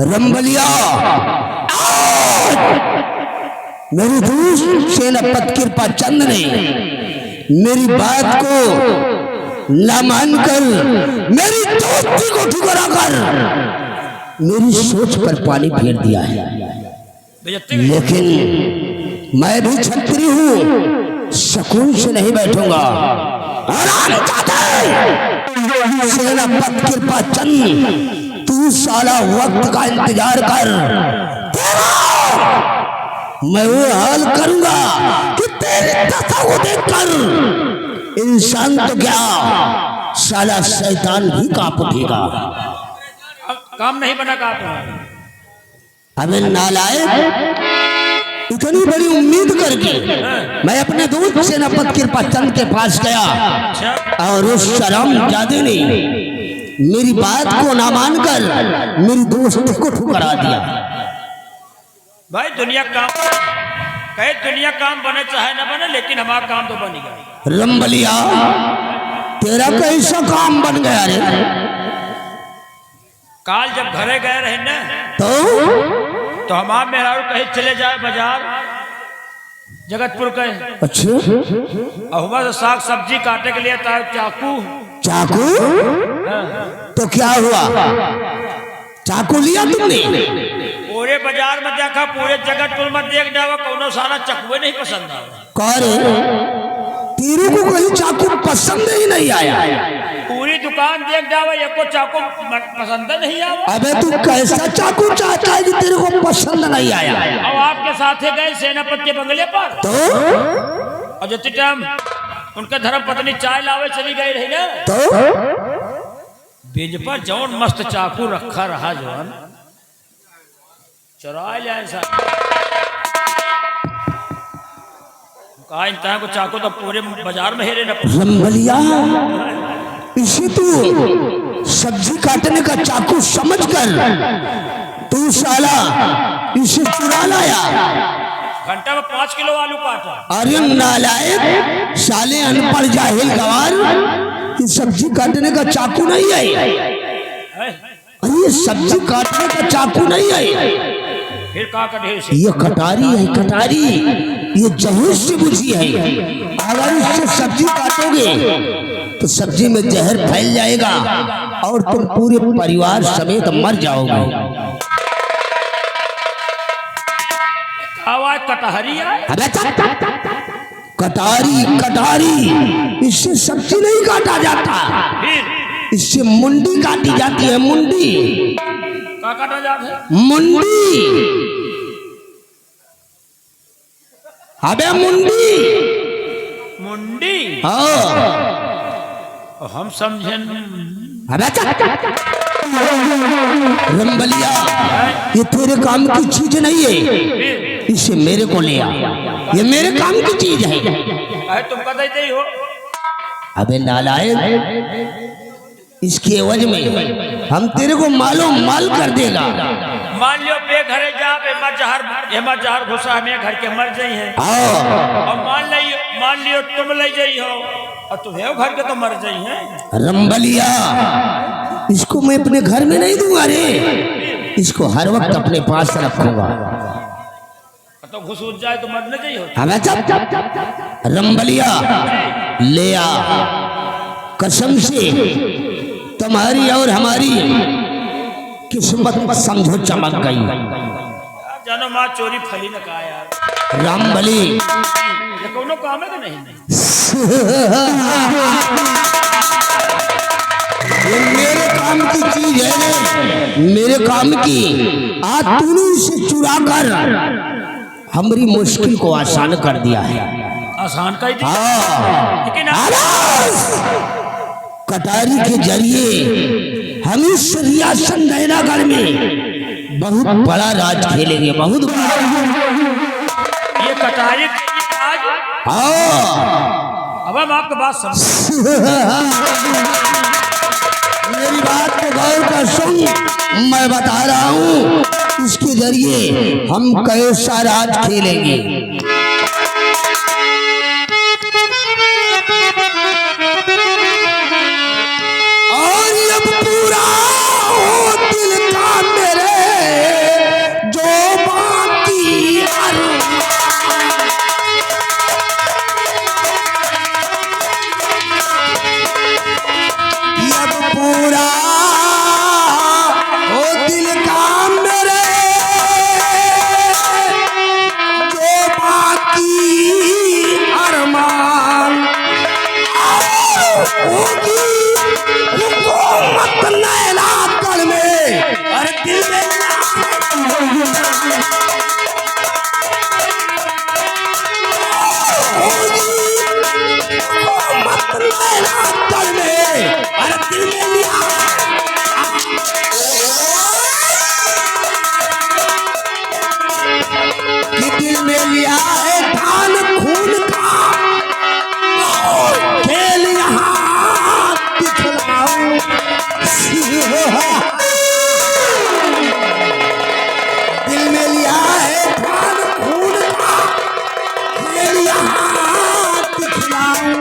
रंबलिया मेरी दोस्त सेनापति कृपा चंद ने मेरी बात को न मानकर मेरी दोस्ती को ठुकरा कर मेरी सोच पर पानी फेर दिया है। लेकिन मैं भी छत्री हूँ, सुकून से नहीं बैठूंगा। सेनापति कृपा चंद, तू साला वक्त का इंतजार कर, मैं वो हाल करूंगा कि तेरी दशा को देखकर इंसान तो क्या साला शैतान भी कांप उठेगा। काम नहीं बना काम। अबे नालायक, इतनी बड़ी उम्मीद करके मैं अपने दोस्त सेनापति कृपा चंद के पास गया और उस शर्म जादे ने मेरी बात को ना मानकर मेरी दोस्ती को ठुकरा दिया। भाई दुनिया काम कहे, दुनिया काम बने चाहे ना बने, लेकिन हमारा काम तो बनेगा। रंबलिया तेरा कैसा काम बन गया रे? काल जब घरे गए रहे ना तो हमार मेहरारू कहे चले जाए बाजार जगतपुर गए। अच्छा, और वहां से साग सब्जी काटे के लिए था चाकू। चाकू? तो क्या हुआ, चाकू लिया तुमने? पूरे बाजार में देखा, पूरे जगतपुर में देख जाओ, कोनो सारा चकुए नहीं पसंद आया। कौन तेरे को कोई चाकू पसंद ही नहीं आया? पूरी दुकान देख जाओ, एको चाकू पसंद नहीं आया। अबे तू कैसा चाकू चाहता है कि तेरे को पसंद नहीं आया? और आपके साथ गए सेनापति के बंगले पर, तो और जो टाइम उनके धर्म पत्नी चाय लावे चली गई रही ना, तो बेंच पर जौन मस्त चाकू रखा रहा, जौन चुरा ले कहा को चाकू तो पूरे बाजार में हेरे न। रंबलिया इसे तू सब्जी काटने का चाकू समझकर तू साला इसे चुरा लाया। घंटा में 5 किलो आलू काटा। अरे नालायक साले अनपढ़ जाहिल गवार, ये सब्जी काटने का चाकू नहीं है। अरे ये सब्जी काटने का चाकू नहीं है, फिर का कटे? ये कटारी है, कटारी। ये जहर से बुझी है। अगर इससे सब्जी काटोगे तो सब्जी में जहर फैल जाएगा और तुम पूरे परिवार समेत मर जाओगे। आवाज कटहरी है। कटारी, कटारी, इससे सब्जी नहीं काटा जाता, इससे मुंडी काटी जाती है। मुंडी का काटा जाता है? मुंडी। अबे मुंडी, मुंडी। हाँ हम समझे। रंबलिया ये तेरे काम की चीज नहीं है, इसे मेरे को ले आ, ये मेरे काम की चीज है। तुम कहते ही हो। अबे नालायक, इसके एवज में हम तेरे को मालो माल कर देगा। मान लियो बे घरे जा, एमा जहर घुसा हमें घर के मर जाई है। और मान लियो तुम ले जाई हो और तुम्हें घर के तो मर जाई है। रंबलिया इसको मैं अपने घर में नहीं दूंगा रे, इसको हर वक्त अपने पास रखूंगा। तो घुस उठ जाए तो मर न जाई हो। हमें चप रंबलिया ले आ, कसम से तुम्हारी और हमारी किस्मत समझो चमक गई। जानो माँ चोरी फली न कहा यार। रामबली ये कोनो काम है कि नहीं? ये मेरे काम की चीज है रे, मेरे काम की। आज तूने इसे चुरा कर हमारी मुश्किल को आसान कर दिया है। आसान का ही थी। लेकिन कटारी के जरिए हम इस रियासत नैनागढ़ में बहुत बड़ा राज खेलेंगे, बहुत बड़ा। ये कटारी आज। अब हम आपकी बात समझ। मेरी बात को गौर कर सुन, मैं बता रहा हूँ इसके जरिए हम कैसा राज खेलेंगे। होगी रुको मत नैना कल में, अरे दिल में होगी रुको मत नैना कल में, अरे दिल में लिया कि दिल में लिया है धान खून का, खेल यहाँ दिखलाऊं दिल में लिया है धान खून का, खेल यहाँ दिखलाऊं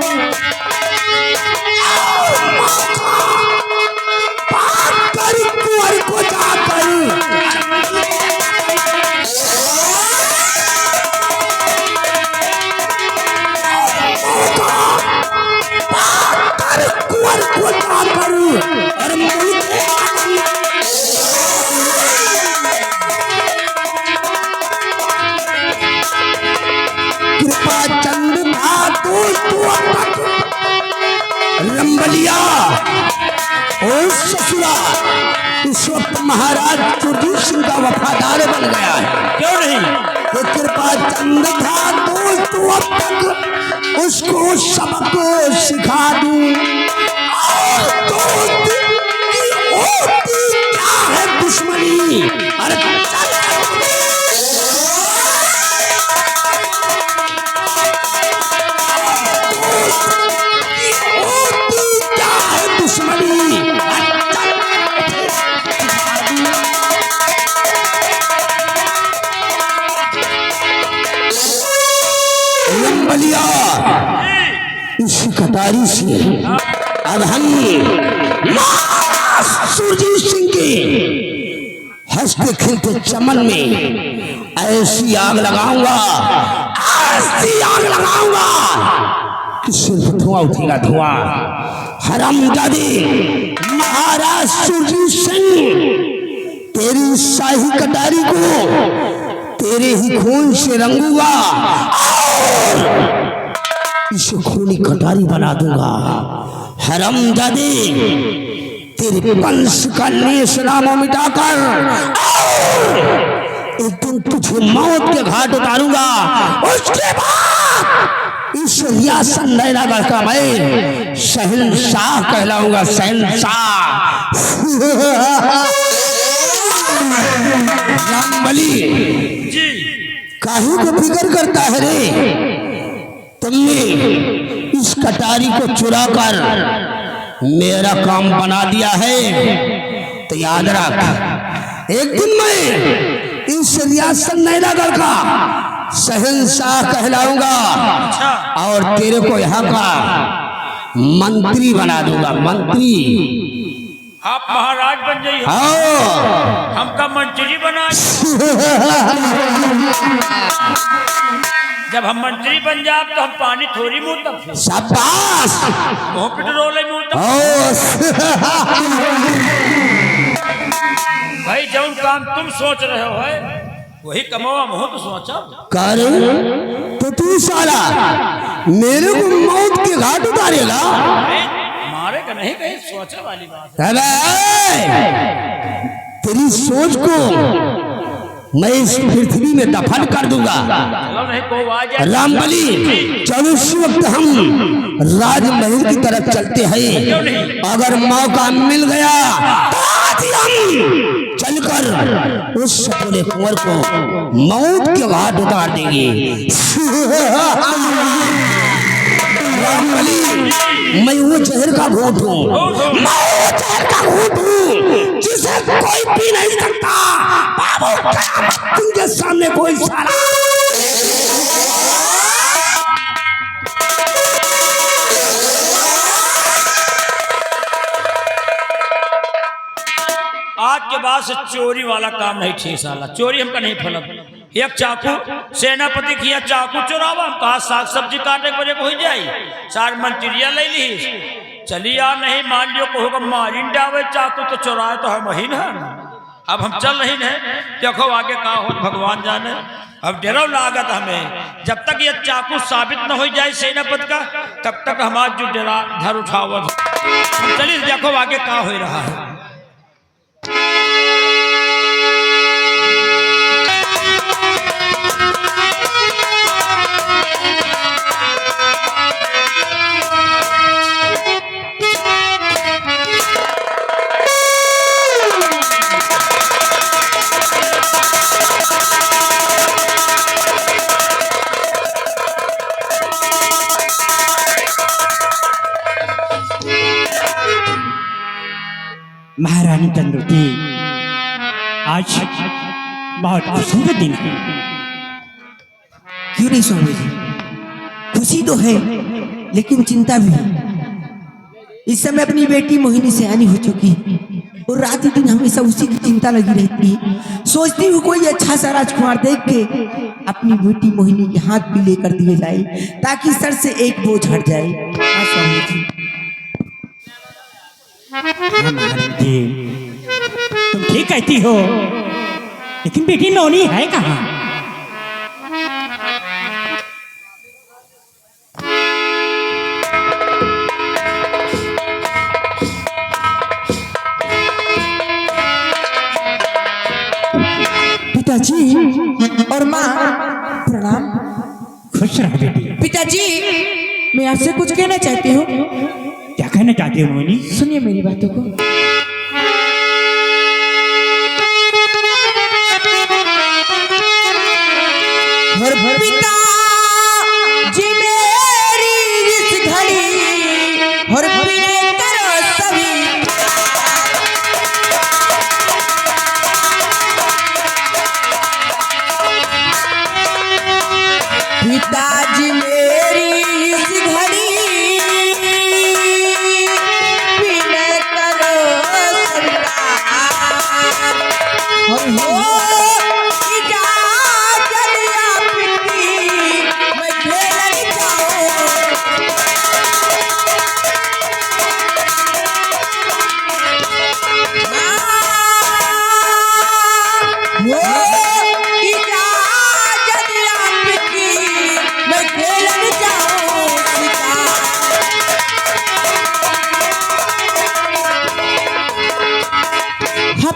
बात कर कुंवर को जाकर कुंवर को जाकर और कृपा चंद था तो रंबलिया और ससुरा इस वक्त महाराज सुरजीत सिंह का वफादार बन गया है। क्यों नहीं? तो कृपा चंद था तो अब तक उसको सबक सिखा दूं और दोस्त की होती क्या है दुश्मनी, अरे होती क्या है दुश्मनी, रंबलिया इसी कतारी से अब हम सुरजीत सिंह के हंसते खिलते चमन में ऐसी आग लगाऊंगा, ऐसी आग लगाऊंगा कि सिर्फ धुआं उठेगा, धुआं। हरामजादे महाराज सुरजीत सिंह तेरी शाही कटारी को तेरे ही खून से रंगूंगा और इसे खूनी कटारी बना दूंगा। हरामजादे तेरे वंश का नेश नामों मिटाकर एक दिन तुझे मौत के घाट उतारूंगा। उसके बाद इस रियासत नैनागढ़ का मैं शहंशाह कहलाऊंगा, शहंशाह। रामबली जी काहे को फिक्र करता है रे? तुमने इस कटारी को चुरा कर मेरा काम बना दिया है तो याद रख, एक दिन मैं इस रियासत नैनागढ़ का शहंशाह कहलाऊंगा और तेरे को यहाँ का मंत्री बना दूंगा, मंत्री। आप महाराज बन जाइए, हाँ हमका मंत्री बना। जब हम मंत्री बन जाए तो हम पानी थोड़ी मुंह तब शाबाश मुंह पेट्रोल मुंह तब। भाई जौन काम तुम सोच रहे हो है वही कमावा मुँह तो सोचा कर तो तू साला मेरे को मौत के घाट उतारेगा? मारे का नहीं, कहीं सोचे वाली बात है। अबे तेरी सोच को मैं इस पृथ्वी में दफन कर दूंगा। चलो नहीं को आ जाए। रामबली चलो इस वक्त हम राजमहल की तरफ चलते हैं, अगर मौका मिल गया तो आज ही हम चलकर उस सपने कुंवर को मौत के घाट उतार देंगे। रामबली मैं वो जहर का घूंट हूँ, मैं वो जहर का घूंट हूँ जिसे कोई पी नहीं सकता। बाबू तुमके सामने कोई सारा आज के बाद से चोरी वाला काम नहीं ठीक साला, चोरी हमका नहीं फलक। एक चाकू सेनापति किया चाकू चुरावा, हम कहा साग सब्जी काटने के वजह को हो जाई, सार मंत्रिया ले ली चलिया नहीं मान लियो को होगा मारिन डावे चाकू तो चुराए तो हम वही ना। अब हम चल रही हैं, देखो आगे का हो भगवान जाने। अब डरो लागत हमें, जब तक ये चाकू साबित न हो जाए सेनापति का, तब तक हमारा जो डरा धर उठावत। चलिए देखो आगे क्या हो रहा है। महारानी चंद्रवती, आज बहुत खुशी का दिन है। क्यों नहीं स्वामी जी, खुशी तो है लेकिन चिंता भी है। इस समय अपनी बेटी मोहिनी सयानी हो चुकी और रात दिन हमेशा उसी की चिंता लगी रहती है। सोचती हूँ कोई अच्छा सा राजकुमार देख के अपनी बेटी मोहिनी के हाथ भी लेकर दिए जाए ताकि सर से एक बोझ हट जाए। हाँ स्वामी जी। महारानी जी, तुम ठीक कहती हो, लेकिन बेटी नौनी है कहाँ? पिताजी और माँ प्रणाम। खुश रहो बेटी। पिताजी, मैं आपसे कुछ कहना चाहती हूँ। क्या कहना चाहती हो मोहिनी? सुनिए मेरी बातों को। पिता जी मेरी इस घड़ी और पीड़े करो सभी, पिताजी मेरी इस घड़ी पीड़े करो और हो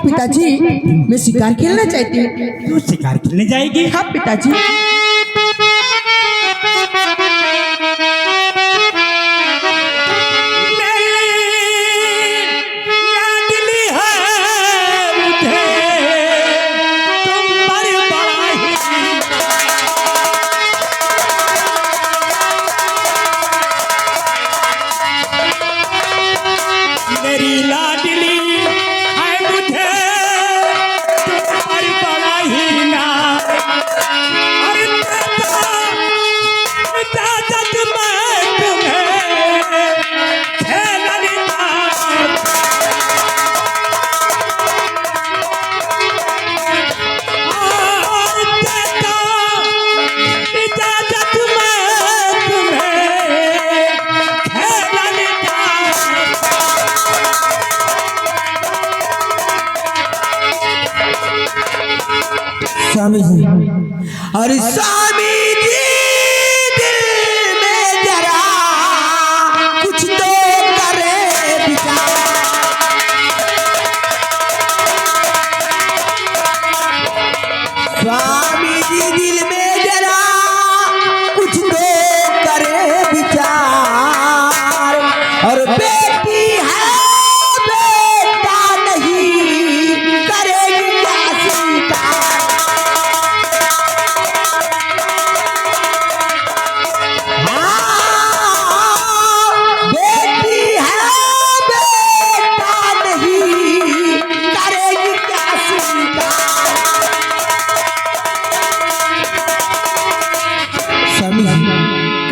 पिताजी, मैं शिकार खेलना चाहती हूँ। तू शिकार खेलने जाएगी? हाँ पिताजी। स्वामी जी, अरे स्वामी जी दिल में जरा कुछ तो करे विचार। स्वामी जी दिल में जरा कुछ तो करे विचार, और बेटी है बेटा नहीं करेगी क्या स्वीकार।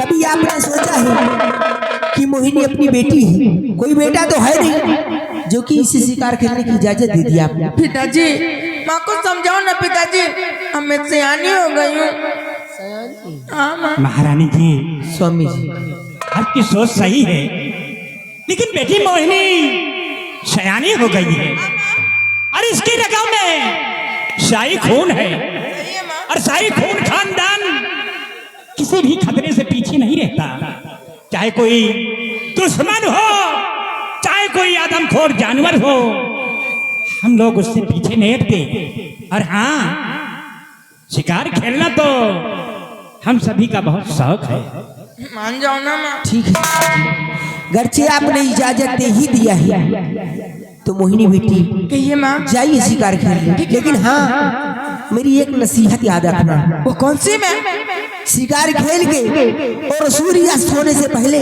कभी आपने सोचा है कि मोहिनी अपनी बेटी है, कोई बेटा तो है नहीं जो कि इसे शिकार खेलने की इजाजत दे दी आपने? पिताजी, माँ को समझाओ ना पिताजी, हमें सयानी हो गई हूँ। हाँ माँ। महारानी जी, स्वामी जी, आपकी सोच सही है, लेकिन बेटी मोहिनी सयानी हो गई है और इसकी रगों में शाही खून है। और शाही खून खानदान किसी भी खतरे से पीछे नहीं रहता। चाहे कोई दुश्मन हो, चाहे कोई आदमखोर जानवर हो, हम लोग उससे पीछे नहीं हटते। और हाँ, शिकार खेलना तो हम सभी का बहुत शौक है। मान जाओ ना माँ। ठीक है, गर्चे आपने इजाजत दे ही दिया है तो मोहिनी बेटी कहिए माँ। जाइए शिकार खेलने, लेकिन हाँ मेरी एक नसीहत याद रखना। वो कौन सी मैं? शिकार खेल के और सूर्यास्त होने से पहले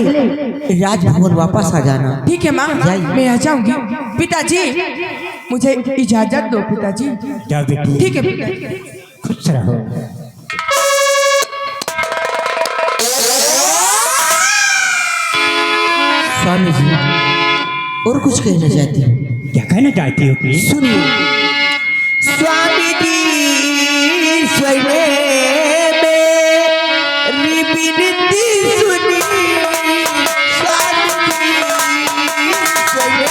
राजभवन वापस आ जाना। ठीक है माँ, जाइए। मैं आ जाऊंगी। पिताजी मुझे इजाजत दो पिताजी। क्या बेटी? ठीक है पिताजी। खुश रहो। स्वामी जी और कुछ कहना चाहती हूँ। क्या कहना चाहती हो प्लीज? सुनिए। स्वामी जी स्वयं मेरी विनती सुनी। स्वामी जी स्वयं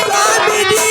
स्वामी जी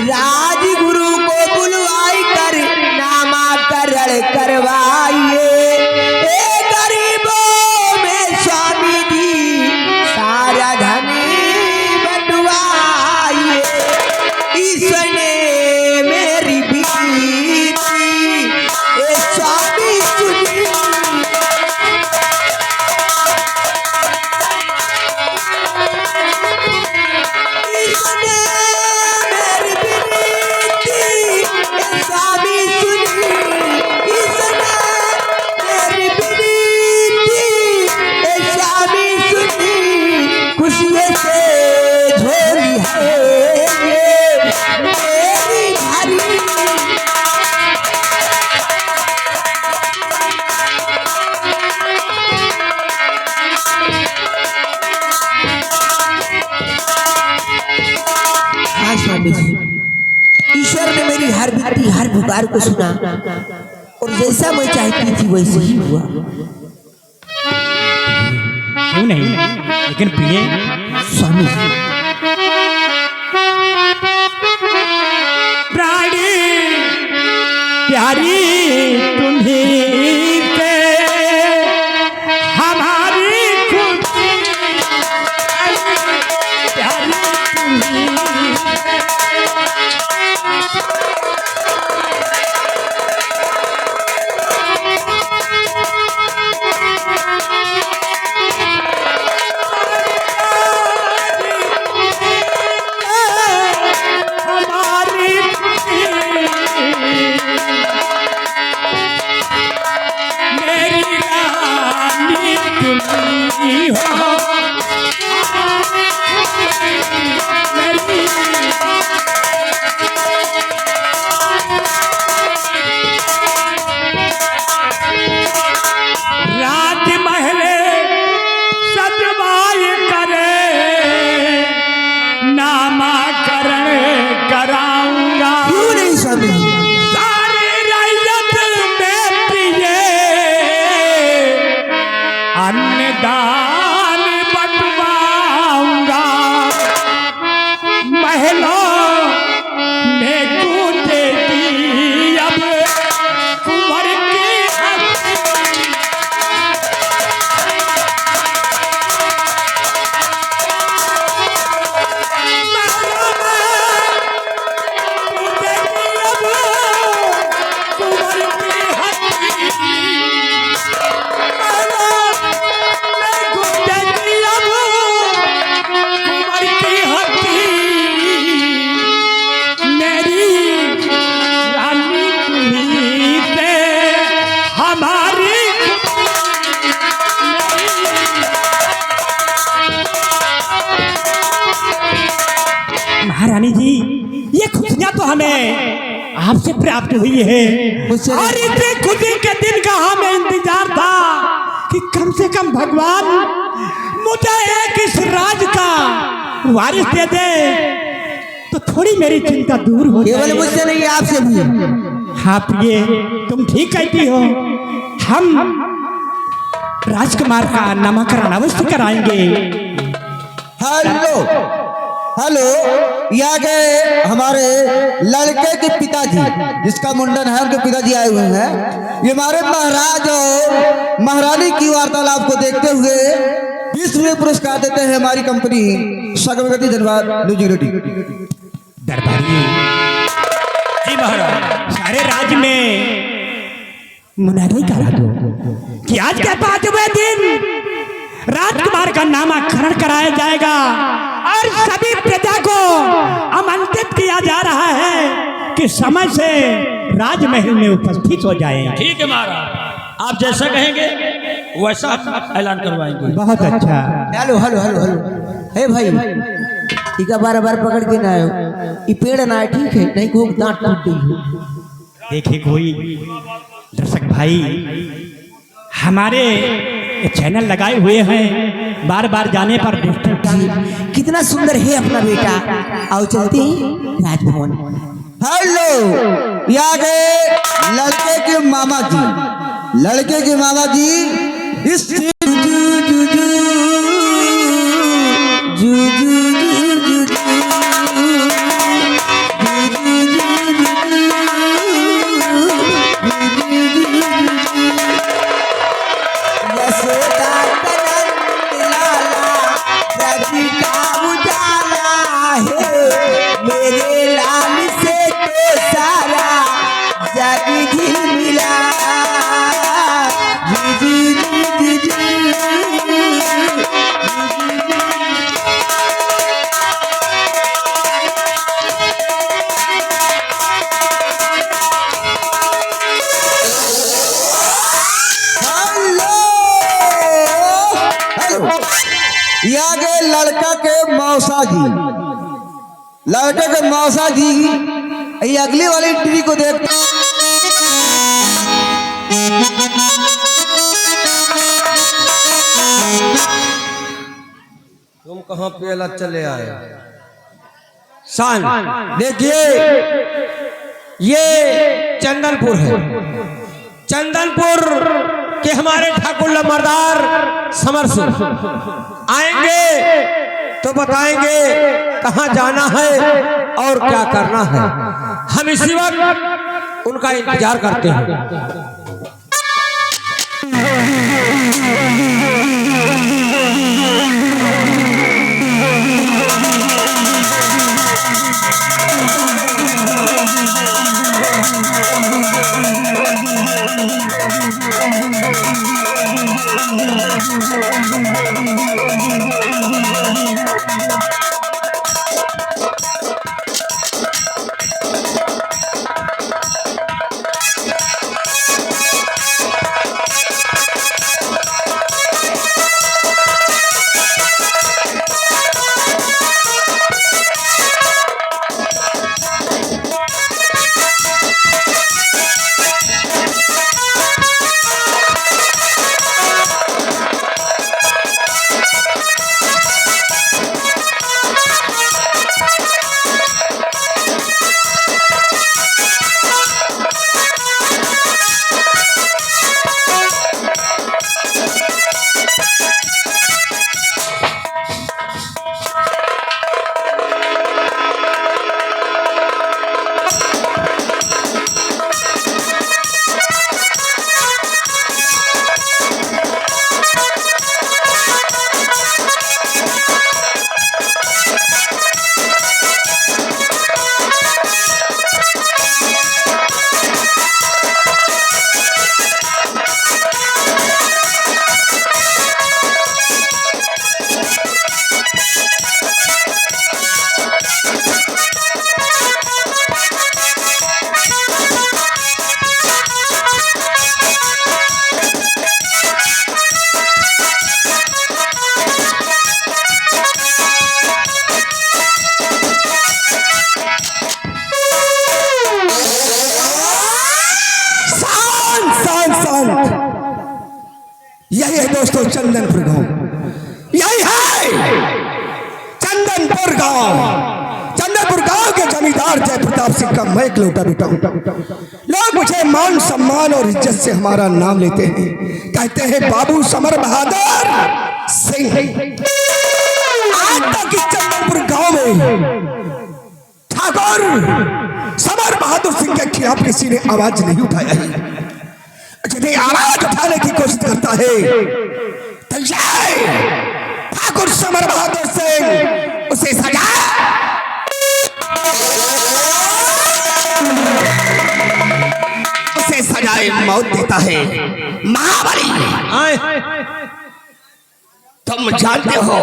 राजगुरु को बुलवाई कर नामाकरण करवाइए। गरीबों में स्वामी जी सारा धन बंटवाइए। ईश्वर ने मेरी विनती स्वामी सुनी। ईश्वर ने मेरी हर विनती हर पुकार को सुना और जैसा मैं चाहती थी वैसे ही हुआ। क्यों नहीं, लेकिन प्रिय स्वामी प्राणी प्यारी तुम्हीं पे हमारी खुशी प्यारी तुम्हीं महारानी जी, ये खुशियां तो हमें आपसे प्राप्त हुई है और इतने खुशी के दिन का हमें इंतजार था कि कम से कम भगवान मुझे एक इस राज का वारिस दे दे तो थोड़ी मेरी चिंता दूर हो केवल जाए। मुझसे नहीं, आपसे भी। हाँ प्रिय, तुम ठीक कहती हो। हम राजकुमार का नामकरण अवश्य कराएंगे। हेलो हेलो, यहाँ के हमारे लड़के के पिताजी, जिसका मुंडन है, उनके पिताजी आए हुए हैं। ये हमारे महाराज और महारानी की वार्तालाप को देखते हुए 20 रुपये पुरस्कार देते हैं हमारी कंपनी सगवगति धनबाद न्यूज। दरबारी जी महाराज, सारे राज्य में मुनादी करा दो कि आज के 5वें दिन राजकुमार का नामकरण कराया जाएगा और सभी प्रजा को आमंत्रित किया जा रहा है कि समय से राजमहल में उपस्थित हो जाए। ठीक है महाराज, आप जैसा कहेंगे वैसा हम ऐलान करवाएंगे। बहुत अच्छा। हेलो हेलो हेलो हेलो, हे भाई, टीका बार बार पकड़ के ना आयो, ये पेड़ ना है, ठीक है, नहीं को दांत टूट गई। देखिए कोई दर्शक भाई हमारे चैनल लगाए हुए हैं, बार बार जाने पर कितना सुंदर है अपना बेटा। आओ चलते हैं राजभवन। हेलो, यहाँ के लड़के के मामा जी, लड़के के मामा जी इस मेरे लाल से तो सारा जग झिलमिला। यहाँ के लड़का के मौसा जी, लड़के के मौसा जी, ये अगली वाली ट्री को देख। तुम कहाँ पे अलग चले आए? शान देखिए, ये चंदनपुर है। चंदनपुर के हमारे ठाकुर लमरदार समर सिंह आएंगे तो बताएंगे कहाँ जाना है और क्या करना है। हम इसी वक्त उनका इंतजार करते हैं। चंदनपुर गांव यही है। चंदनपुर गांव, चंदनपुर गांव के जमींदार जय प्रताप सिंह का मैं इकलौता बेटा हूं। लोग मुझे मान सम्मान और इज्जत से हमारा नाम लेते हैं, कहते हैं बाबू समर बहादुर सिंह। आज तक इस चंदनपुर गांव में ठाकुर समर बहादुर सिंह के खिलाफ किसी ने आवाज नहीं उठाया है। यदि आवाज उठाने की कोशिश करता है तो ठाकुर समर बहादुर सिंह उसे सजा सजाए मौत देता है। महाबली, तुम जानते हो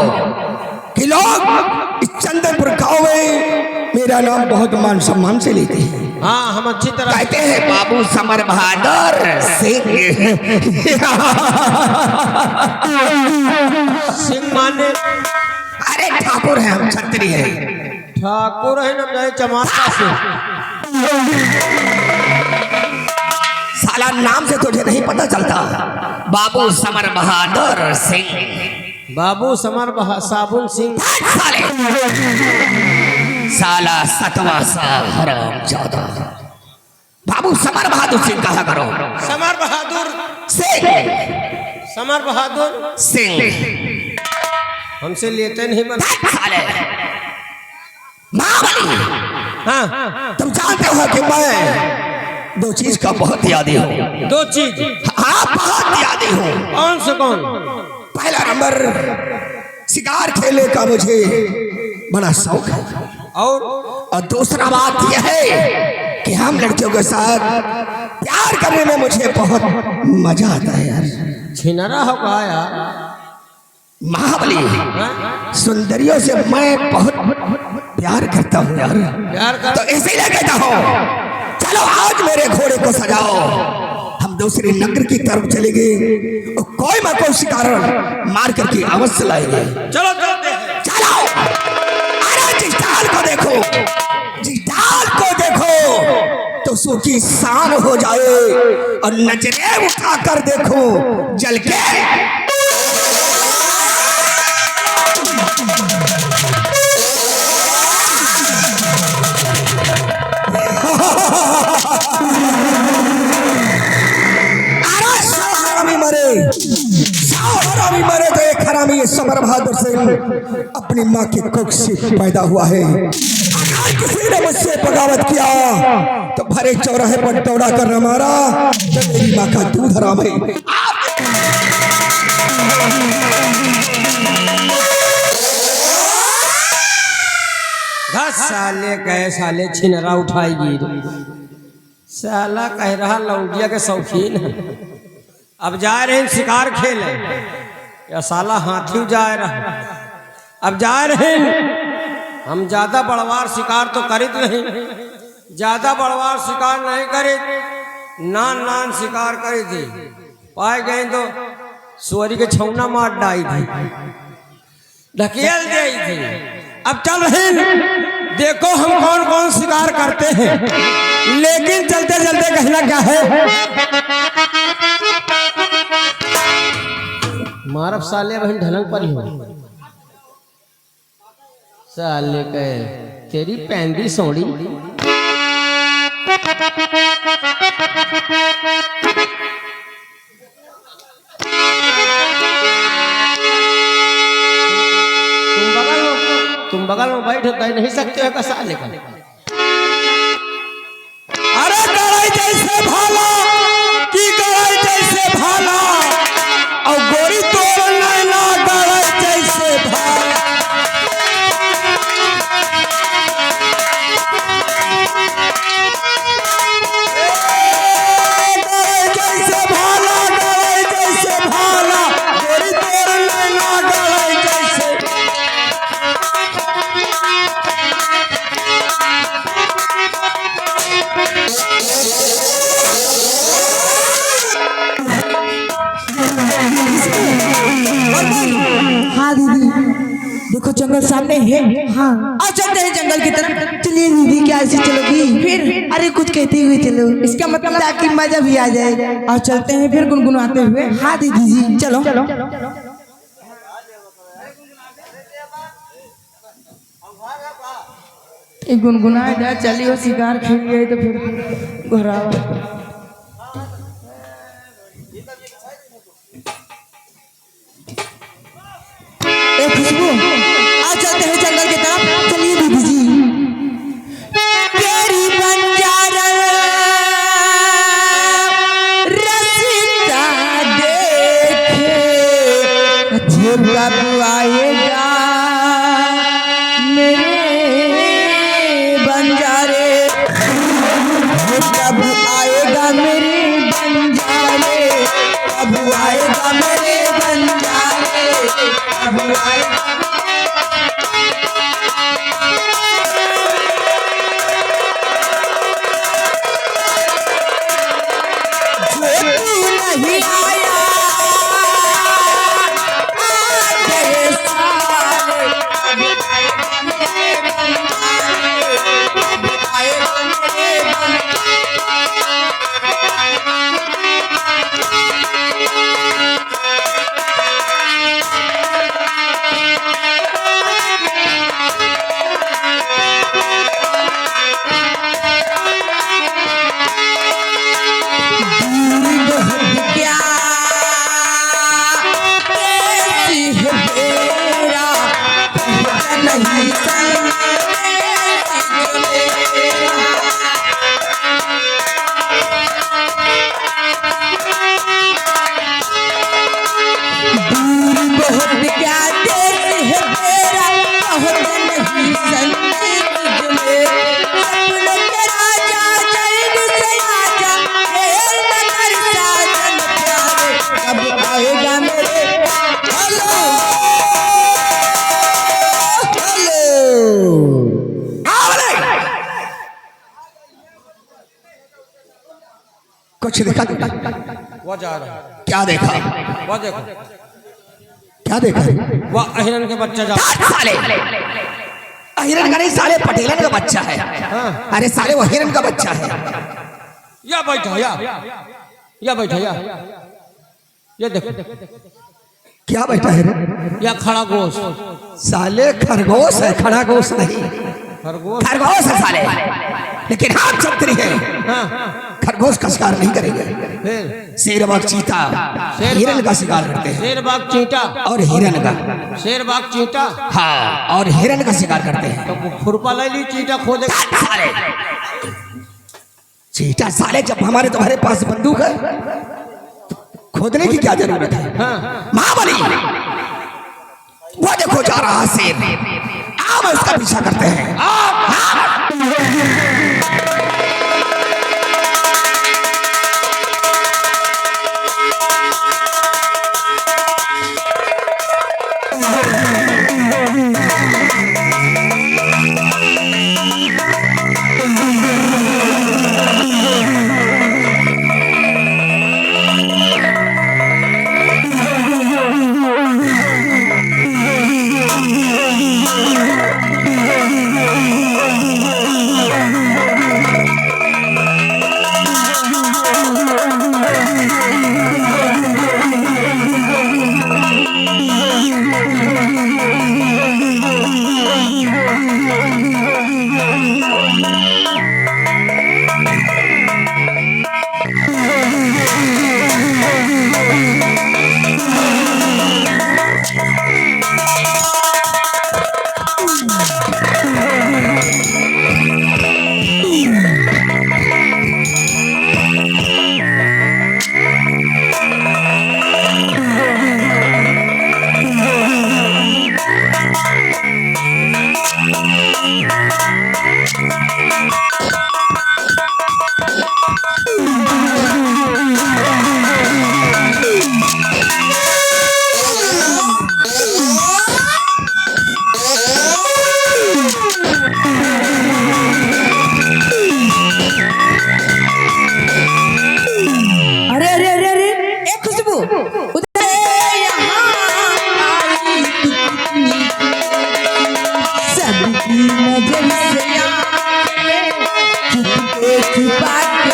कि लोग इस चंदनपुर गांव में मेरा नाम बहुत मान सम्मान से लेते हैं। हाँ, हम अच्छी तरह कहते हैं बाबू समर बहादुर सिंह। सिंह माने अरे ठाकुर है, हम छत्री है। ठाकुर है ना, जाए चमाता से। साला नाम से तुझे नहीं पता चलता। बाबू समर बहादुर सिंह, बाबू समर साबुन सिंह। साले साला सतवा सा हराम ज्यादा। बाबू समर बहादुर सिंह कहा करो। समर बहादुर सिंह, समर बहादुर सिंह हमसे लेते नहीं बन। साले महाबली, हाँ, तुम जानते हो कि मैं दो चीज का बहुत यादी हूँ। दो चीज। हाँ, बहुत यादी हूँ। कौन से कौन? पहला नंबर शिकार खेलने का मुझे बड़ा शौक है, और दूसरा बात यह है कि हम लड़कियों के साथ प्यार करने में मुझे बहुत मजा आता है यार। छिनरा हो कहा यार। महाबली, हाँ? सुंदरियों से मैं बहुत प्यार करता हूँ यार। प्यार कर तो इसीलिए कहता हूँ चलो आज मेरे घोड़े को सजाओ, हम दूसरे नगर की तरफ चलेंगे और कोई ना कोई शिकार मार करके अवश्य लाएंगे। चलो चलते हैं। चलो, अरे जिस डाल को देखो, जिस डाल को देखो तो सूखी शान हो जाए, और नजरें उठाकर देखो जल के। मरे तो एक हरामी समर बहादुर सिंह अपनी माँ के कोख से पैदा हुआ है। अगर किसी ने मुझसे बगावत किया तो भरे चौराहे पर दौड़ा कर न मारा तो मेरी माँ का दूध हराम है। साले कहे साले छिनरा उठाएगी। साला कह रहा लौंडिया के शौकीन है। अब जा रहे हैं शिकार खेले, या साला हाथी जा रहा। अब जा रहे हैं। हम ज्यादा बड़वार शिकार तो करित नहीं, ज्यादा बड़वार शिकार नहीं करे, नान नान शिकार करी थी। पाए गए तो सुअरी के छौना मार डाई थी, ढकेल दी थी। अब चल रहे हैं, देखो हम कौन कौन शिकार करते हैं, लेकिन चलते चलते कहना क्या है। मारब साले बहन ढलंग पर ही हो। साले कहे तेरी पैंदी सोड़ी। तुम बगल में बैठ कह नहीं सकते हो कैसा लेकर। अरे गड़ाई जैसे भाला की गड़ाई जैसे भाला, और गोरी तोड़ नैना गड़ाई जैसे भाला। गड़ाई जैसे भाला, गड़ाई जैसे भाला, गोरी तोड़ नैना गड़ाई जैसे। हाँ दीदी, देखो जंगल सामने है। हाँ आ चलते हैं जंगल की तरफ। चलिए दीदी, क्या ऐसे चलोगी? फिर अरे कुछ कहते हुए चलो, इसका मतलब ताकि मजा भी आ जाए। और चलते हैं फिर गुनगुनाते हुए। हाँ दीदी जी चलो चलो। गुनगुनाए जाए, चलिए शिकार खेल गए तो फिर घोरावा। खुशबू आ चलते हैं जंगल की तरफ। चलिए दीदी जी। तेरी बंजारा रसीदा देखे जब आएगा मेरे बंजारे, कब आएगा मेरे बंजारे, कब आएगा मेरे बंजारे, कब आएगा। नहीं आया आज ये सारे, कब आएगा मेरे बंजारे, कब आएगा मेरे बंजारे। कुछ देखा? वो जा रहा है। क्या देखा? वो देखो, क्या देखा? वो हिरन के बच्चा जा साले हिरन का नहीं साले, पटेलन का बच्चा है। अरे साले वो हिरन का बच्चा है। या बैठा या बैठा ये देखो क्या बैठा है? या खड़ा गोश। साले खरगोश है, खड़ा गोश नहीं। खरगोश खरगोश है साले, लेकिन हाथ छतरी है। खरगोश का शिकार नहीं करेंगे। फिर शेर बाघ चीता हिरन का शिकार करते हैं। शेर बाघ चींटा और हिरन का, शेर बाघ चींटा हाँ, और हिरन का शिकार करते हैं। तो खुरपा ले ली, चींटा खोदे साले चीता साले, जब हमारे तुम्हारे पास बंदूक है तो खोदने की क्या जरूरत है? महाबली वो देखो जा रहा शेर, आओ उसका पीछा करते हैं।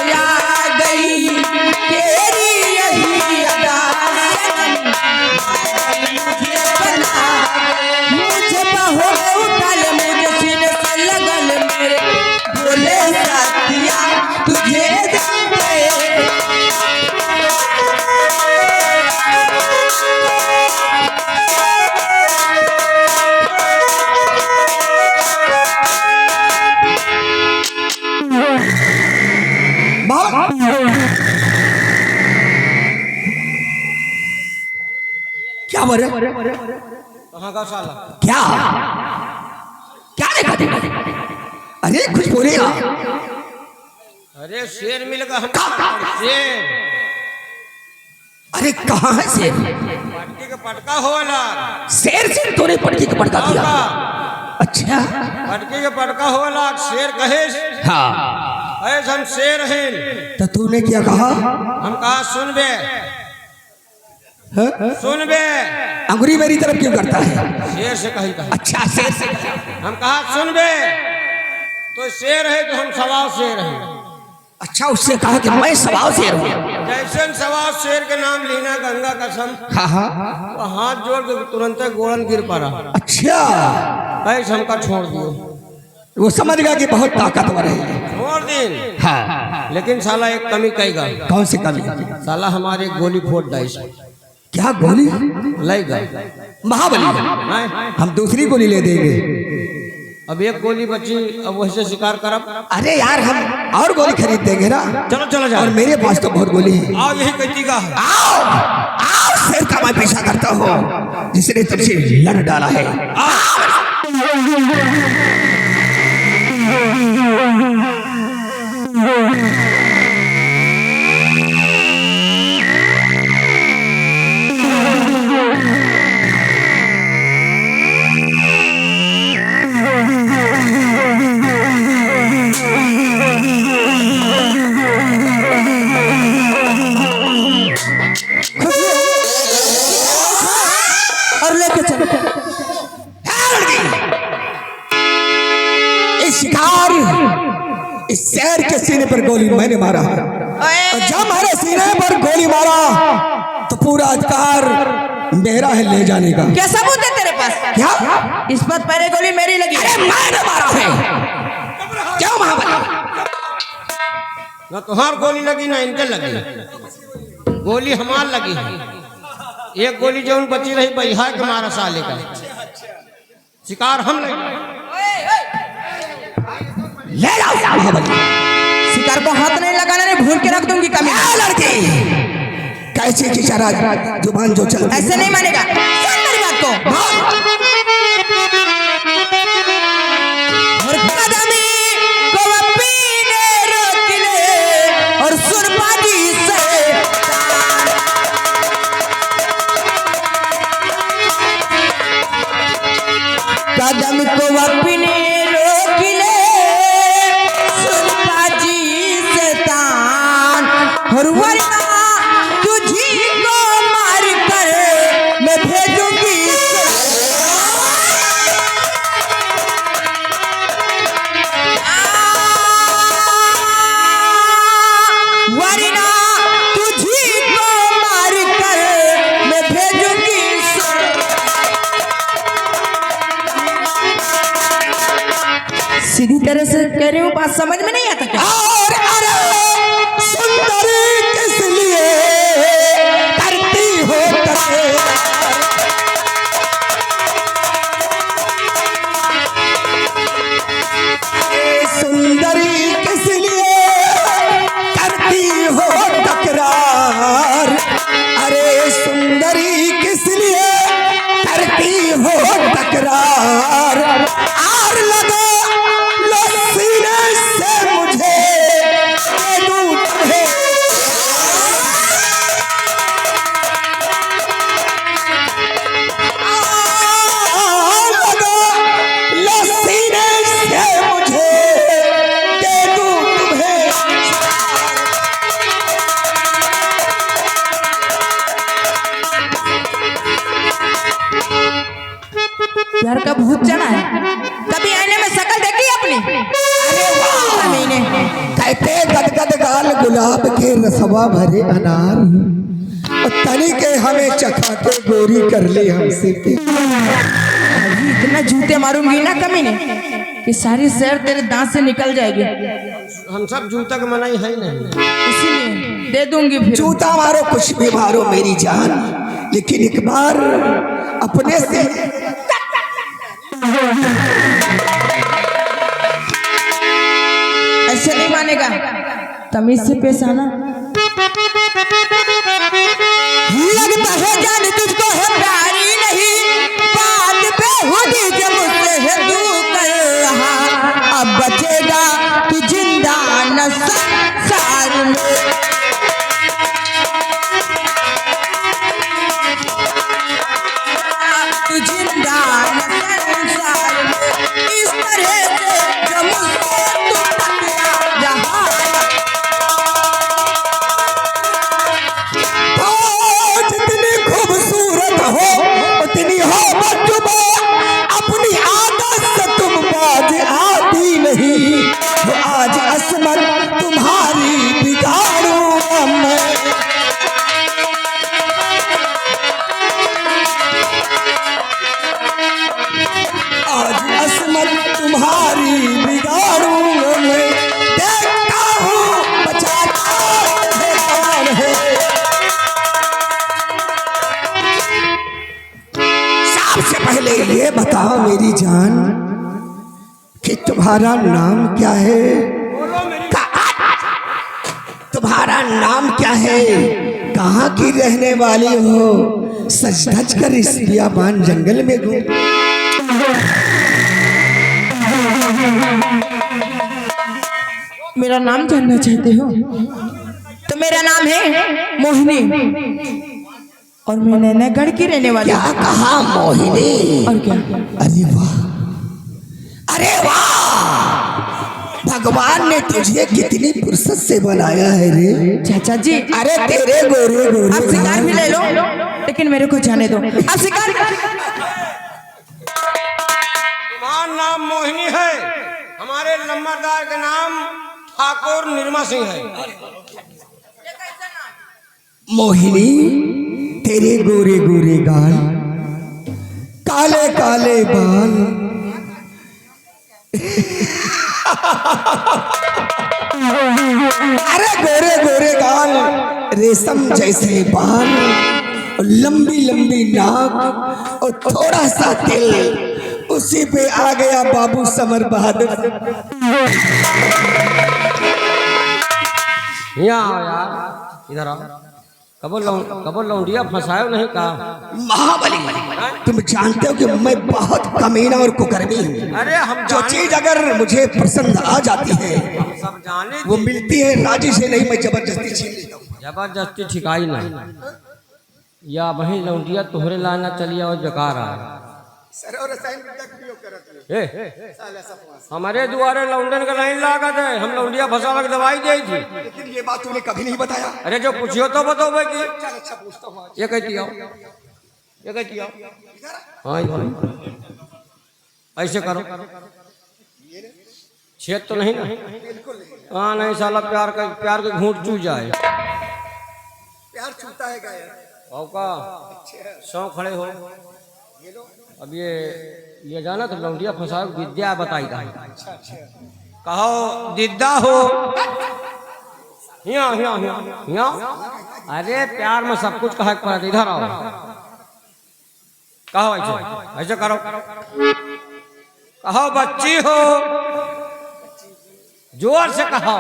याद आ गई तेरी यही अदा मुझे बना मुझे बाहों में उठा ले मुझे सीने से लगल मेरे बोले साथिया तुझे जाने क्या बोले? कहाँ का साला? क्या क्या देखा देखा? अरे कुछ बोलेगा? अरे शेर मिल गया हमको। शेर अरे कहाँ है शेर? पटकी का पटका होला। शेर से तूने पटकी का पटका किया? अच्छा पटकी का पटका होला शेर कहे। हाँ ऐसे हम शेर हैं। तो तूने क्या कहा? हम कहा सुन बे हाँ? सुन बे। अंगुरी मेरी तरफ क्यों करता है? शेर से कही कहा। अच्छा शेर से हम कहा सुन बे तो शेर है तो हम सवाल शेर हैं। अच्छा उससे कहा कि मैं स्वभाव शेर हूँ। जैसे हम सवाल शेर के नाम लेना गंगा कसम हाँ हाँ वो हाथ जोड़ के तुरंत गोलन गिर पड़ा। अच्छा ऐसे हमका छोड़ दियो। वो समझ गया कि बहुत ताकतवर है। छोड़ दिन। हाँ लेकिन साला एक कमी कहेगा। कौन सी कमी? साला हमारे गोली फोड़ डाइस क्या गोली? लेगा। महाबली हैं? हम दूसरी गोली ले देंगे। अब एक गोली बची अब वैसे शिकार करब। अरे यार हम और गोली खरीद देंगे ना। चलो चलो जाओ। और मेरे पास तो बहुत गोली है। आओ यही कहती का है। आओ आओ शेर का मैं पीछा करता हूँ जिसने तुझसे लड़ डाला है। और लेके चलो। इस शिकार इस शेर के सीने पर गोली मैंने मारा और जब मेरे सीने पर गोली मारा तो पूरा अधिकार मेरा है ले जाने का। क्या सबूत है तेरे पास? क्या? इस पर पहले गोली मेरी लगी। अरे मैंने मारा है। क्यों महाबली? ना तुम्हार गोली लगी ना इनके लगी। गोली हमार लगी है। एक गोली जो बची रही बहिहा के मारा साले का। शिकार हम ले जाओ महाबली। शिकार को हाथ नहीं लगाना नहीं भूल के रख दूंगी कमी। लड़की कैसे चिचारा जुबान जो चल ऐसे नहीं मानेगा। सुन मेरी बात को। और कदमी को अपने रोक ले और सुन बाजी से कदम को अपने रोक ले सुन बाजी से तान और वरना तुझी को मार कर मैं भेजूंगी वरना तुझी को मार कर मैं भेजूंगी सीधी तरह से कह रही हूँ बात समझ में नहीं आता क्या? और अरे सुंदर किस लिए करती हो सुंदरी किस लिए करती हो तकरार? अरे सुंदरी किस लिए करती हो तकरार? आर लगा लो सीने से गाल गुलाब के रसवा भरे अनार और तनी के हमें चखा के गोरी कर ले हमसे अभी इतना जूते मारूंगी ना कमीने कि सारी शहर तेरे दांत से निकल जाएगी। हम सब जूता का मनाई है नहीं। इसीलिए दे दूंगी फिर। जूता मारो कुछ भी मारो मेरी जान, लेकिन एक बार अपने से ऐसे नहीं मानेगा, तमीज से पेश आना। लगता है जान तुझको है प्यारी नहीं, बात पे होगी जब मुझसे है दूर कहा। अब बचेगा तू जिंदा न संसार में। तू जिंदा न संसार में। इस तरह से जो मुझसे तू टकरा रहा। जितनी खूबसूरत हो उतनी हो बदजुबा, अपनी आदत से तुम बाज आती नहीं। वो आज असमत तुम्हारी बिगाड़ूंगा मैं। आज असमत तुम्हारी बिगाड़ूंगा मैं। देखता हूँ बचाता है कौन है। सबसे पहले ये बताओ मेरी जान कि तुम्हारा नाम क्या है? तुम्हारा नाम क्या है? कहाँ की रहने वाली हो? सज धज कर इस बियाबान जंगल में घूम। मेरा नाम जानना चाहते हो तो मेरा नाम है मोहिनी और मैं नैनागढ़ की रहने वाली क्या कहा मोहिनी? और क्या? अरे वाह, अरे वाह, भगवान ने तुझे कितनी फुर्सत से बनाया है रे चाचा जी। अरे तेरे गोरे गोरे आप शिकार भी ले लो, लेकिन मेरे को जाने दो। आप शिकार तुम्हारा नाम मोहिनी है, हमारे लंबरदार का नाम ठाकुर निर्मा सिंह है। मोहिनी, तेरे गोरे गोरे गाल, काले काले बाल, अरे गोरे गोरे गाल, रेशम जैसे बाल, लंबी लंबी नाक और थोड़ा सा तिल, उसी पे आ गया बाबू समर बहादुर। यहाँ आओ यार, इधर आओ। कबो लौंडिया फंसायो नहीं कहा। महाबली, तुम जानते हो कि मैं बहुत कमीना और कुकर्मी हूँ। अरे हम जो चीज अगर मुझे पसंद आ जाती है सब जाने वो मिलती है राजी से नहीं, मैं जबरदस्ती छीन लेता हूँ। जबरदस्ती ठिकाई नहीं या वही लौंडिया तोहरे लाना चलिए और बेकार आए। हमारे द्वारे लौंडन का लाइन लागत है, हम लौंडिया फंसा लग दवाई दे थी। लेकिन ये बात तूने कभी नहीं बताया। अरे जो पूछियो तो बताओ भाई की ये कहती आओ, ये कहती आओ। हाँ इधर ऐसे करो, छेद तो नहीं ना? हाँ नहीं साला प्यार के घूंट चू जाए। प्यार छूता है क्या यार? का सौ खड़े हो। अब ये जाना तो लौंडिया फंसा विद्या बताई था। कहो दिद्दा हो। हिया हिया हिया हिया। अरे प्यार में सब कुछ कहा पड़ा, इधर आओ। कहो ऐसे ऐसे करो। कहो बच्ची हो, जोर से कहो।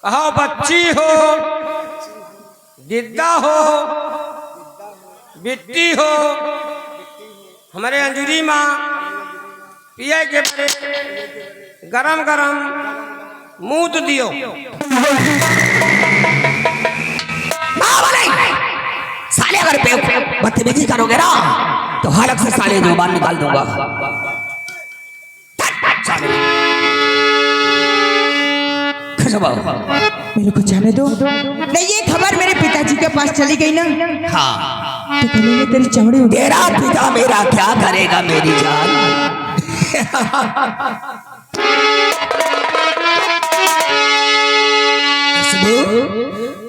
कहो बच्ची हो, दिद्दा हो, बिट्टी हो, हमारे अंजूरी माँ पिए के बड़े गरम गरम मूत दियो। साले अगर बदतमीजी करोगे ना तो हड़क से साले जुबान निकाल दूंगा। मेरे को जाने दो। नहीं ये खबर मेरे पिताजी के पास चली गई ना, हाँ तो कहीं में तेरी चमड़ी उड़ तेरा पिता मेरा क्या करेगा मेरी जान? सुनो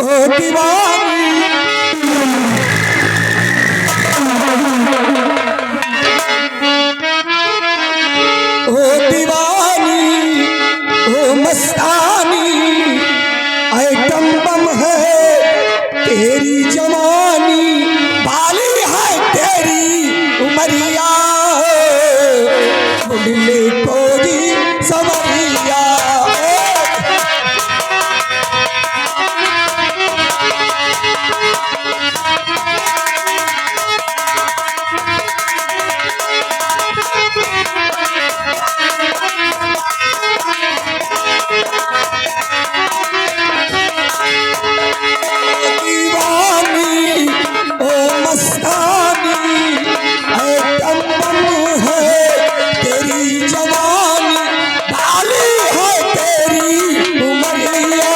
ओ दीवानी, ओ दीवानी, ओ मस्तानी, आइटम बम है तेरी जवानी, बाली है तेरी उमरिया, मुंडले कोरी सवरिया। दीवानी ओ मस्तानी, आइटम बम है तेरी जवानी, बाली है तेरी उमरिया,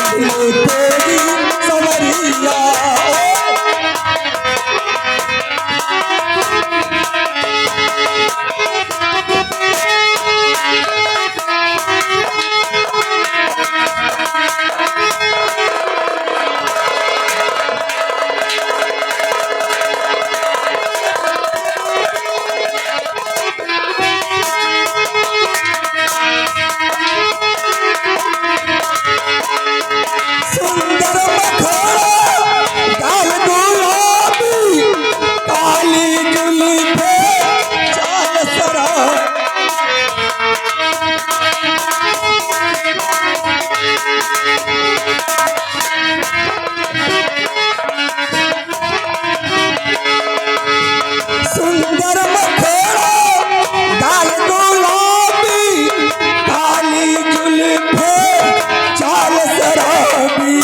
मुंडले तेरी सवरिया। सुंदर मखोड़ा गाल गुलाबी, काली जुल्फे चाल शराब, सुंदर मखोड़ा गाल गुलाबी, काली जुल्फे चाल शराबी,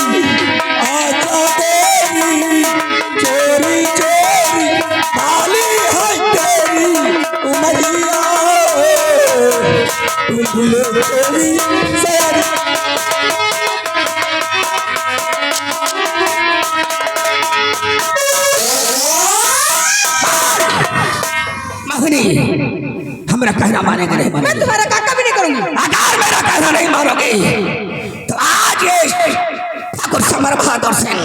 आजा तेरी चोरी चोरी, बाली है तेरी उमरिया, मुंडले तेरी सवरिया। मोहिनी, हमरा कहना मानेंगे नहीं? मैं तुम्हारा काका भी नहीं करूंगी। अगर मेरा कहना नहीं मानोगे तो आज ये ठाकुर समर बहादुर सिंह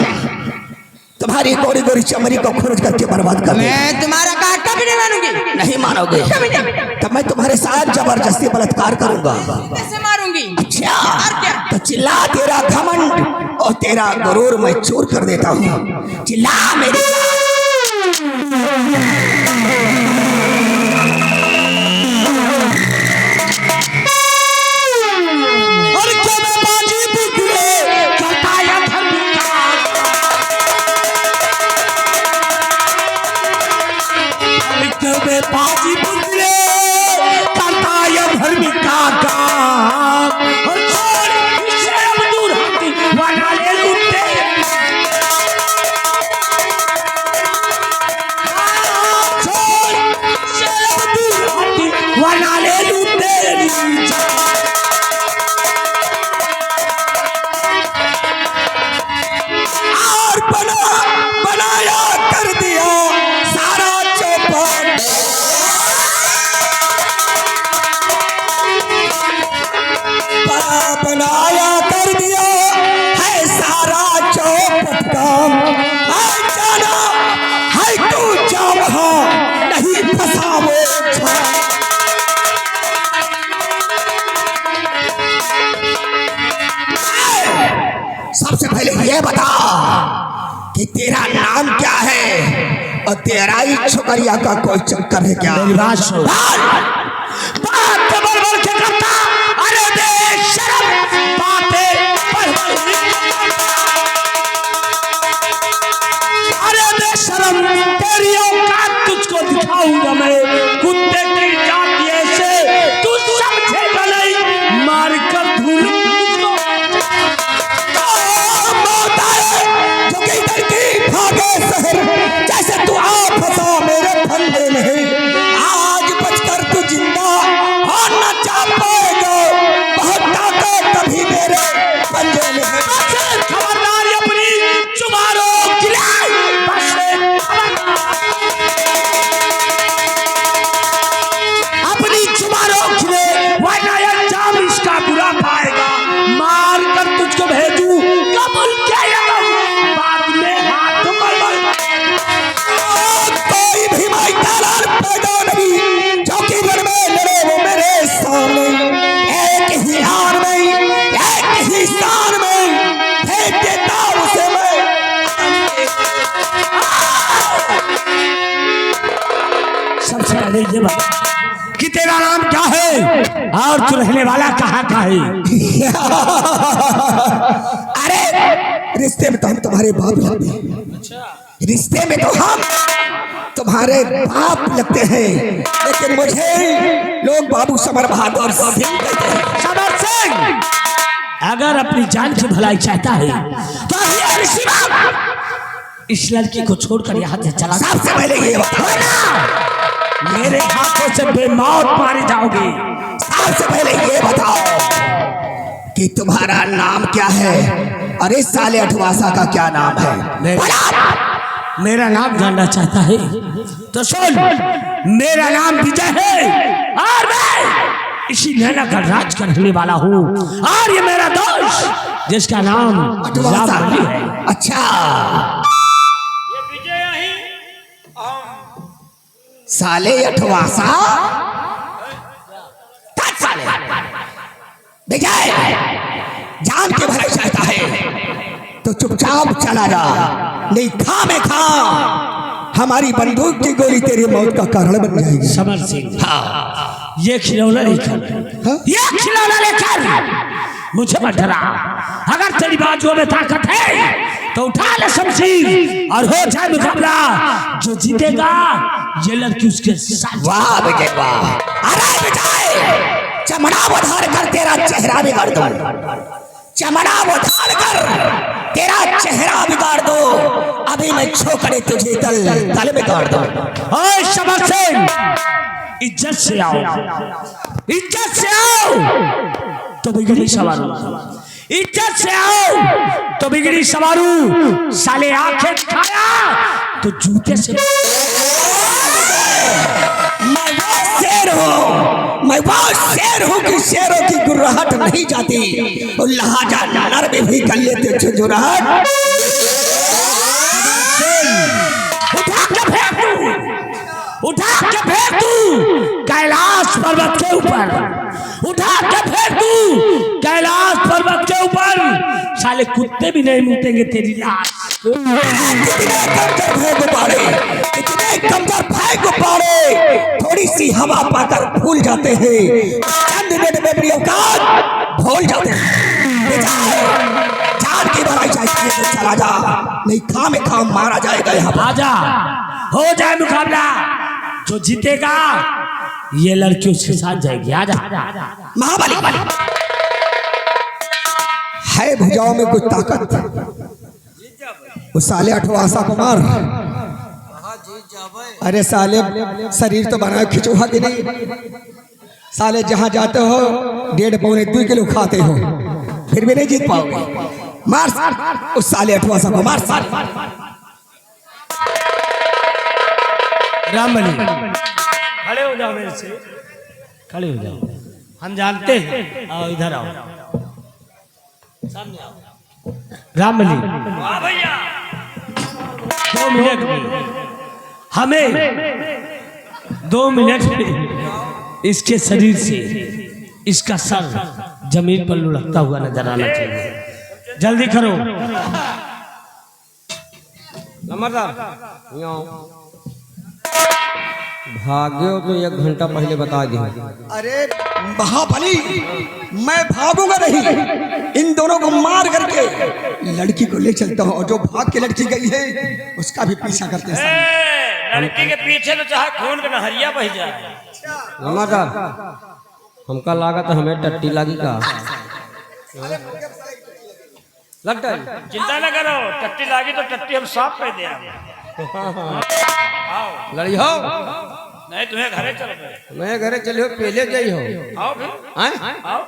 तुम्हारी गोरी गोरी चमड़ी को खोज करके बर्बाद कर दे। मैं तुम्हारा काका भी नहीं मानूंगी। नहीं मानोगे कभी नहीं। तो मैं तुम्हारे साथ जबरदस्ती बलात्कार करूंगा। कैसे मारूंगी? अच्छा और क्या? तो चिल्ला, तेरा घमंड और तेरा गुरूर मैं चूर कर देता हूँ। चिल्ला मेरी और क्या मैं बाजी बुद्धले करता या धर्म का, और क्या मैं बाजी बुद्धले करता या धर्म का काम, और छोड़ इससे अब दूर हटी वाला ले लूटे, छोड़ इससे अब दूर हटी वाला ले लूटे। और बनाया कर दिया सारा चौपट, बनाया कर दिया है सारा चौपट काम, है जाना है तू जा वहाँ नहीं फंसा वो छाप। सबसे पहले ये बता कि तेरा नाम क्या है और तेरा ही छोकरिया का कोई चक्कर है क्या? मेरी बात सुन। बात तो बोल बोल के करता, अरे बेशरम बातें पढ़ अरे बेशरम तेरी औकात तुझको दिखाऊंगा मैं, कुत्ते की जाति ऐसे तू समझेगा नहीं, मार कर धूल जो कि इधर की भागे शहर, जैसे तू आ फंसा मेरे फंदे में, आज बचकर तू पहले ये बता कि तेरा नाम क्या है और तू रहने वाला कहाँ का है? अरे रिश्ते में तो हम तुम्हारे बाप लगते हैं, रिश्ते में तो हम तुम्हारे बाप लगते हैं, लेकिन मुझे लोग बाबू समर बहादुर सिंह कहते हैं। समर सिंह अगर अपनी जान की भलाई चाहता है तो ये ऋषि बाबा इस लड़की को छोड़कर यहाँ से चला। सबसे पहले ये बताओ, मेरे हाथों से बेमौत मारे जाओगे। सबसे पहले ये बताओ कि तुम्हारा नाम क्या है? अरे साले अठवासा का क्या नाम है? मेरा नाम जानना चाहता है तो सुन, मेरा नाम विजय है और मैं इसी नैना का राज का रहने वाला हूँ, और ये मेरा दोस्त जिसका नाम अठवासा रामबली है। अच्छा, ये विजय ही साले अठवासा साले विजय जान के भले चाहता है तो चुपचाप चला जा, नहीं खा में खा हमारी बंदूक की गोली तेरी मौत का कारण बन जाएगी। समर सिंह ये खिलौना लेकर, ये खिलौना लेकर मुझे मत डरा। अगर तेरी बाजुओं में ताकत है तो उठा ले शमशीर और हो जाए मुकाबला। जो जीतेगा ये लड़की उसके साथ। वाह विजय वाह, अरे विजय चमड़ा उधार कर तेरा चेहरा बिगाड़ दो, चमड़ा उधार कर तेरा चेहरा बिगाड़ दो, अभी मैं छोकरे तुझे तल बिगाड़ दो। ओए समर सिंह इज्जत से आओ, इज्जत से आओ तो बिगड़ी सवारू, इज्जत से आओ तो बिगड़ी सवारू। साले आंखें खाया तो जूते से। मैं वो शेर हूँ कि शेरों की गुर्राहट नहीं जाती, और लहाजा नर में भी कर लेते झुंझुराहट। उठा के फेंक तू, उठा के फेंक तू कैलाश पर्वत के ऊपर, उठा के फेंक तू कैलाश पर्वत के ऊपर। साले कुत्ते भी नहीं मुतेंगे तेरी लाश। इतने कमजोर फेंक पाड़े, थोड़ी सी हवा पाकर भूल जाते हैं, चंद मिनट में अपनी औकात भूल जाते हैं। जान की भलाई चाहिए तो चला जा, नहीं खा में खा मारा जाएगा। यहाँ आजा हो जाए मुकाबला, जो जीतेगा ये लड़की उसके साथ जाएगी। आजा महाबली है भुजाओं में कुछ ताकत, उस साले अठवासा को मार। अरे साले शरीर तो बनाए खिचोहा कि नहीं, साले जहां जाते हो 1.5-2 किलो खाते हो, फिर भी नहीं जीत पाओगे। मार उस साले अठवासा को मार। रामबली खड़े हो जाओ, मेरे से खड़े हो जाओ, हम जानते हैं। आओ इधर आओ, सामने आओ। रामबली वाह भैया 2 मिनट में हमें 2 मिनट में इसके शरीर से इसका सर जमीन पर लुढ़कता हुआ नजर आना चाहिए। जल्दी करो। भाग्यो तो 1 घंटा पहले बता दी। अरे महाबली मैं भागूंगा नहीं, इन दोनों को मार करके लड़की को ले चलता हूँ, और जो भाग के लड़की गई है उसका भी पीछा करते हैं। लड़की के पीछे तो चाहे खून का नहरिया बह जाए। हमका लागत हमें टट्टी लगी का लगता है। चिंता न करो, टट्टी लागी तो टट्टी हम साफ कर दे। लड़ी हो नहीं तुम्हें घरे चल गए, मैं घरे चले हो, पहले गई हो। आओ फिर आओ।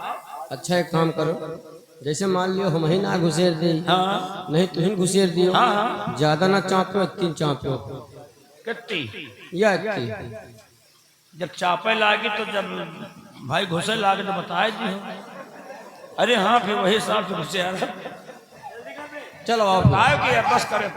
अच्छा एक काम करो, जैसे मान लियो हम ही ना घुसेर दी, हाँ नहीं तुम घुसेर दियो। हाँ। ज्यादा ना चापो, 3 चापो कट्टी या जब चापे लागी तो जब भाई घुसे लागे तो बताए जी हो। अरे हाँ फिर वही हिसाब से घुसे आ रहा। चलो आप आयो कि यार बस करे।